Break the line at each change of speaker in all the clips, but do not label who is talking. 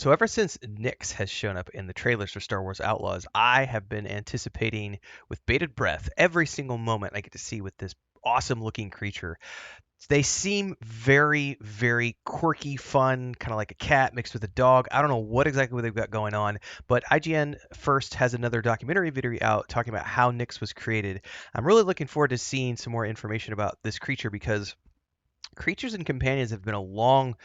So ever since Nyx has shown up in the trailers for Star Wars Outlaws, I have been anticipating with bated breath every single moment I get to see with this awesome looking creature. They seem very, very quirky, fun, kind of like a cat mixed with a dog. I don't know what exactly they've got going on, but IGN First has another documentary video out talking about how Nyx was created. I'm really looking forward to seeing some more information about this creature because creatures and companions have been a long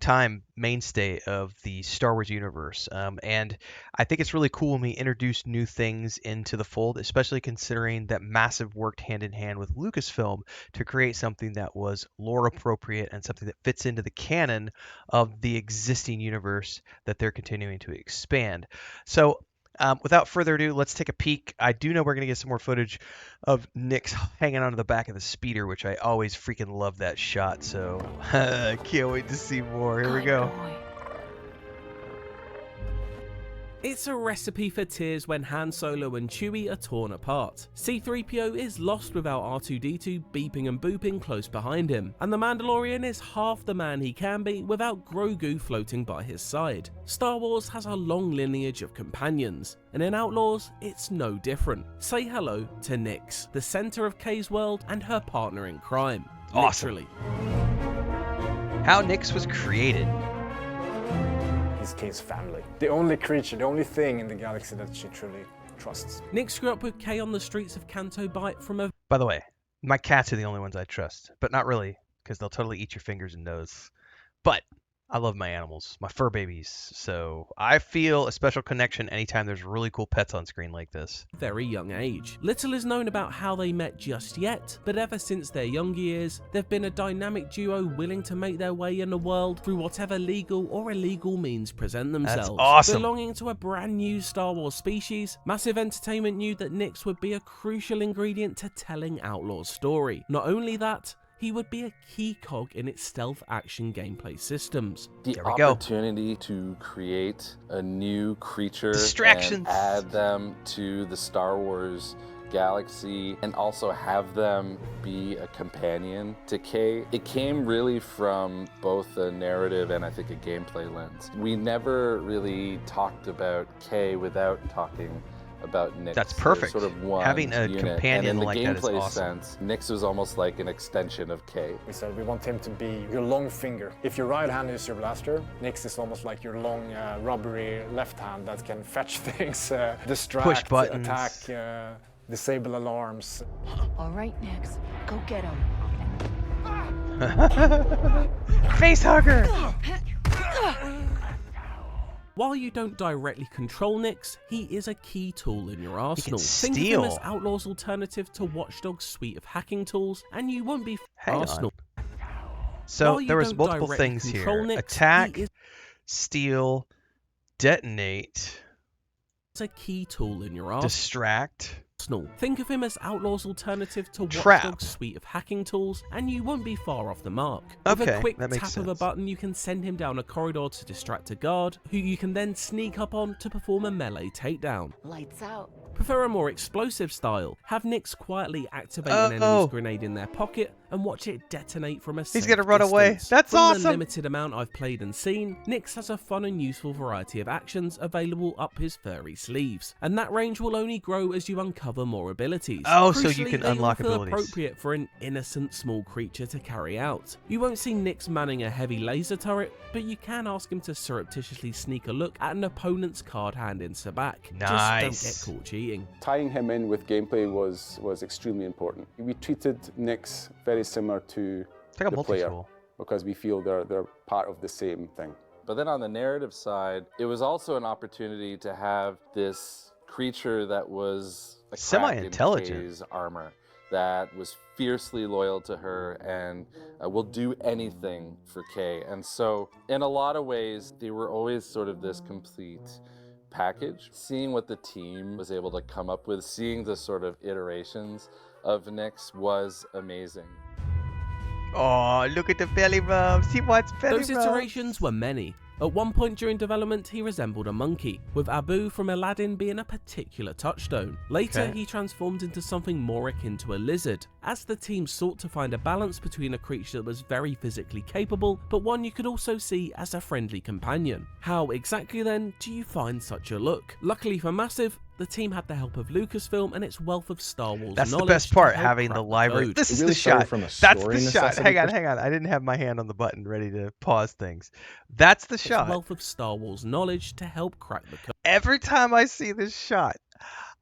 time mainstay of the Star Wars universe. And I think it's really cool when we introduce new things into the fold, especially considering that Massive worked hand in hand with Lucasfilm to create something that was lore appropriate and something that fits into the canon of the existing universe that they're continuing to expand. So without further ado, let's take a peek. I do know we're going to get some more footage of Nyx hanging onto the back of the speeder, which I always freaking love that shot. So I can't wait to see more. Here we go.
It's a recipe for tears when Han Solo and Chewie are torn apart. C-3PO is lost without R2-D2 beeping and booping close behind him, and the Mandalorian is half the man he can be without Grogu floating by his side. Star Wars has a long lineage of companions, and in Outlaws, it's no different. Say hello to Nyx, the center of Kay's world and her partner in crime.
Awesome.
Literally.
How Nyx was created.
He's Kay's family. The only creature, the only thing in the galaxy that she truly trusts.
Nyx grew up with Kay on the streets of Canto Bight from a...
By the way, my cats are the only ones I trust, but not really, because they'll totally eat your fingers and nose. But I love my animals, my fur babies, so I feel a special connection anytime there's really cool pets on screen like this.
very young age. Little is known about how they met just yet, but ever since their younger years, they've been a dynamic duo willing to make their way in the world through whatever legal or illegal means present themselves.
That's awesome.
Belonging to a brand new Star Wars species, Massive Entertainment knew that Nyx would be a crucial ingredient to telling Outlaw's story. Not only that, he would be a key cog in its stealth action gameplay systems.
The opportunity to create a new creature and add them to the Star Wars galaxy and also have them be a companion to Kay, it came really from both a narrative and I think a gameplay lens. We never really talked about Kay without talking about Nyx.
That's perfect.
Sort of one
having a
unit.
companion like that is awesome.
And in the gameplay sense, Nyx was almost like an extension of Kay.
We said we want him to be your long finger. If your right hand is your blaster, Nyx is almost like your long rubbery left hand that can fetch things, distract,
push buttons,
attack, disable alarms.
All right, Nyx, go get him.
Face hugger!
While you don't directly control Nyx, he is a key tool in your arsenal.
Think
of him as Outlaw's alternative to Watch Dogs' suite of hacking tools, and you won't be arsenal.
So there was multiple things here.
Nyx,
attack, steal, detonate.
It's a key tool in your arsenal.
Distract.
Think of him as Outlaw's alternative to Watch Dogs' suite of hacking tools, and you won't be far off the mark. With a quick tap of a button, you can send him down a corridor to distract a guard, who you can then sneak up on to perform a melee takedown.
Lights out.
Prefer a more explosive style? Have Nyx quietly activate an enemy's grenade in their pocket and watch it detonate from a safe
He's gonna run away. That's
from
awesome.
the limited amount I've played and seen, Nyx has a fun and useful variety of actions available up his furry sleeves, and that range will only grow as you uncover more abilities.
Oh, so you
Crucially,
can
they
unlock
all feel
abilities.
appropriate for an innocent small creature to carry out. You won't see Nyx manning a heavy laser turret, but you can ask him to surreptitiously sneak a look at an opponent's card hand in Sabak.
Nice.
Just don't get caught cheating.
Tying him in with gameplay was extremely important. We treated Nyx very similar to
like
the player because we feel they're part of the same thing.
But then on the narrative side, it was also an opportunity to have this creature that was
semi-intelligent
Kay's armor, that was fiercely loyal to her and will do anything for Kay. And so in a lot of ways, they were always sort of this complete package. Seeing what the team was able to come up with, seeing the sort of iterations of Nyx was amazing.
Oh, look at the belly rubs. He wants belly rubs.
Those iterations were many. At one point during development, he resembled a monkey, with Abu from Aladdin being a particular touchstone. Later, he transformed into something more akin to a lizard, as the team sought to find a balance between a creature that was very physically capable, but one you could also see as a friendly companion. How exactly then do you find such a look? Luckily for Massive, the team had the help of Lucasfilm and its wealth of Star Wars knowledge.
That's the best part, having the library. This is the shot. That's the shot. Hang on. I didn't have my hand on the button ready to pause things. That's the shot.
Wealth of Star Wars knowledge to help crack the code.
Every time I see this shot,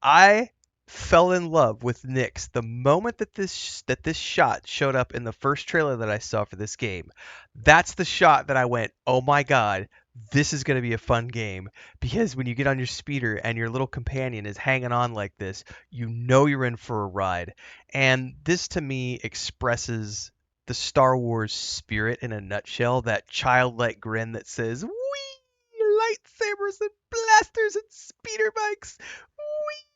I fell in love with Nyx the moment that this shot showed up in the first trailer that I saw for this game. That's the shot that I went, oh my god, this is going to be a fun game, because when you get on your speeder and your little companion is hanging on like this, you know you're in for a ride. And this to me expresses the Star Wars spirit in a nutshell, that childlike grin that says, wee, lightsabers and blasters and speeder bikes, wee.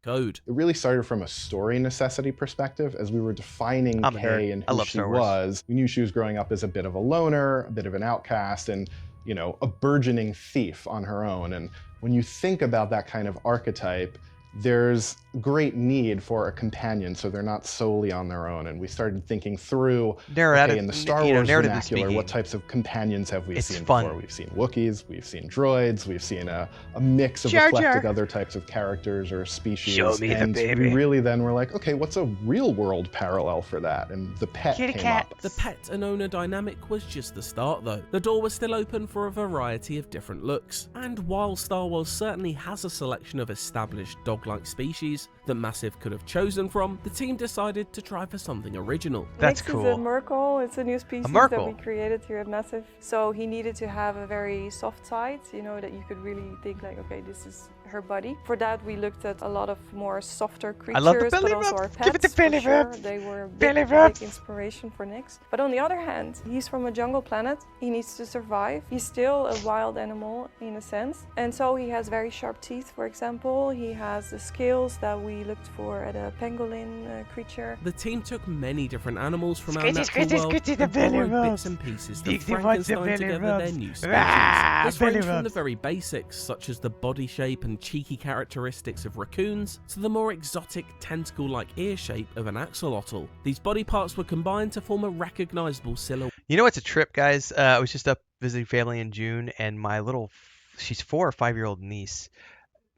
Code.
It really started from a story necessity perspective. As we were defining Kay and who she was, we knew she was growing up as a bit of a loner, a bit of an outcast, and, you know, a burgeoning thief on her own. And when you think about that kind of archetype, there's great need for a companion, so they're not solely on their own. And we started thinking through, okay, in the Star Wars vernacular, what types of companions have we seen before? We've seen Wookiees, we've seen droids, we've seen a mix of eclectic other types of characters or species.
Show me the baby.
We really then were like, okay, what's a real world parallel for that? And the pet came up.
The pet and owner dynamic was just the start though. The door was still open for a variety of different looks. And while Star Wars certainly has a selection of established dog-like species that Massive could have chosen from, the team decided to try for something original.
That's cool.
It's a Merkle. It's a new species that we created here at Massive. So he needed to have a very soft side, you know, that you could really think like, okay, this is her body. For that, we looked at a lot of more softer creatures,
I love the belly
but also
rub.
our pets.
Give it the belly rub.
They were a
belly
big inspiration for Nyx. But on the other hand, he's from a jungle planet. He needs to survive. He's still a wild animal in a sense. And so he has very sharp teeth, for example. He has the scales that we looked for at a pangolin creature.
The team took many different animals from our natural world and borrowed bits and pieces to Frankenstein together their new species. This ranged from the very basics, such as the body shape and cheeky characteristics of raccoons, to the more exotic tentacle-like ear shape of an axolotl. These body parts were combined to form a recognizable silhouette.
You know what's a trip, guys? I was just up visiting family in June, and my little, she's 4 or 5-year-old niece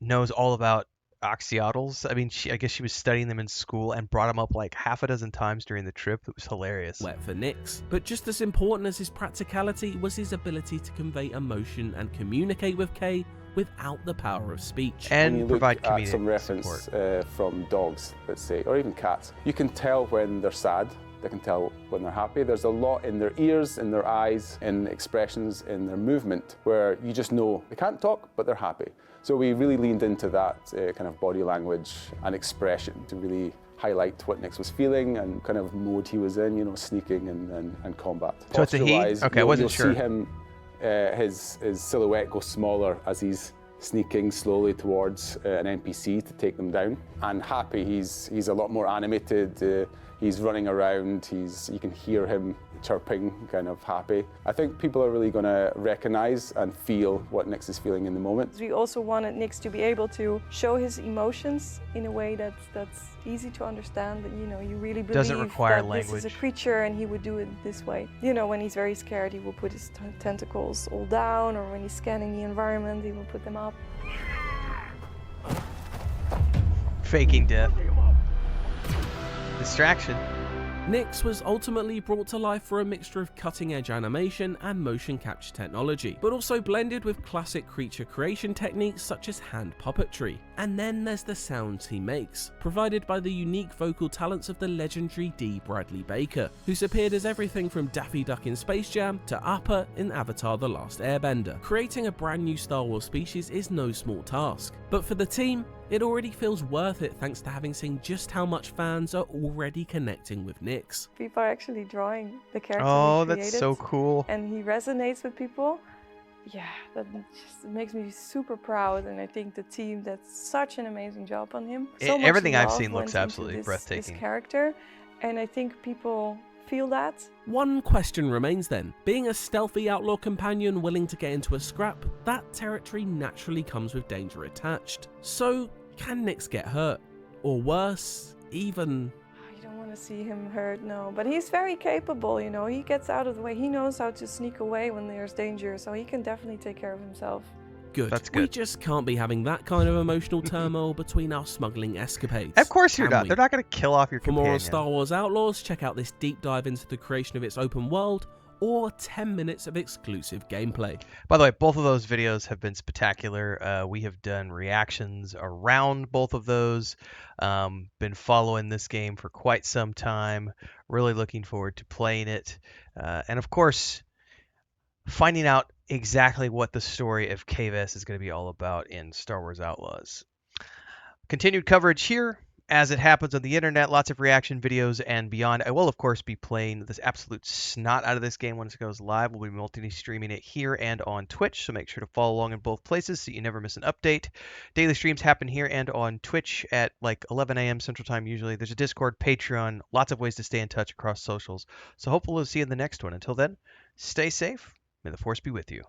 knows all about axolotls. I mean, I guess she was studying them in school and brought them up like half a dozen times during the trip. It was hilarious.
Wet for Nyx. But just as important as his practicality was his ability to convey emotion and communicate with Kay without the power of speech.
And
provide
comedic at some reference from dogs, let's say, or even cats, you can tell when they're sad. They can tell when they're happy. There's a lot in their ears, in their eyes, in expressions, in their movement, where you just know they can't talk, but they're happy. So we really leaned into that kind of body language and expression to really highlight what Nyx was feeling and kind of mode he was in, you know, sneaking and combat.
So it's a he? Okay, I wasn't sure.
You'll see him, his silhouette go smaller as he's sneaking slowly towards an NPC to take them down. And happy, he's a lot more animated. He's running around. You can hear him chirping, kind of happy. I think people are really going to recognize and feel what Nyx is feeling in the moment.
We also wanted Nyx to be able to show his emotions in a way that's easy to understand, that, you know, you really believe
doesn't require
that
language.
This is a creature and he would do it this way. You know, when he's very scared, he will put his tentacles all down, or when he's scanning the environment, he will put them up.
Faking death. Distraction.
Nyx was ultimately brought to life for a mixture of cutting-edge animation and motion capture technology, but also blended with classic creature creation techniques such as hand puppetry. And then there's the sounds he makes, provided by the unique vocal talents of the legendary D. Bradley Baker, who's appeared as everything from Daffy Duck in Space Jam to Appa in Avatar: The Last Airbender. Creating a brand new Star Wars species is no small task, but for the team, it already feels worth it thanks to having seen just how much fans are already connecting with Nyx.
People are actually drawing the character
Oh,
we created,
that's so cool.
And he resonates with people. Yeah, that just makes me super proud, and I think the team did such an amazing job on him. So
Everything
much
I've
love
seen looks
went
absolutely
into
breathtaking.
This character, And I think people feel that.
One question remains then. Being a stealthy outlaw companion willing to get into a scrap, that territory naturally comes with danger attached. So, can Nix get hurt? Or worse, even...
You don't want to see him hurt, no. But he's very capable, you know. He gets out of the way. He knows how to sneak away when there's danger, so he can definitely take care of himself.
Good.
That's good.
We just can't be having that kind of emotional turmoil between our smuggling escapades.
Of course you're not. They're not going to kill off your companion.
For more on Star Wars Outlaws, check out this deep dive into the creation of its open world, or 10 minutes of exclusive gameplay.
By the way, both of those videos have been spectacular. We have done reactions around both of those. Been following this game for quite some time. Really looking forward to playing it. And of course, finding out exactly what the story of Kay Vess is going to be all about in Star Wars Outlaws. Continued coverage here as it happens on the internet, lots of reaction videos and beyond. I will, of course, be playing this absolute snot out of this game once it goes live. We'll be multi-streaming it here and on Twitch, so make sure to follow along in both places so you never miss an update. Daily streams happen here and on Twitch at like 11 a.m. Central Time usually. There's a Discord, Patreon, lots of ways to stay in touch across socials. So hopefully we'll see you in the next one. Until then, stay safe. May the Force be with you.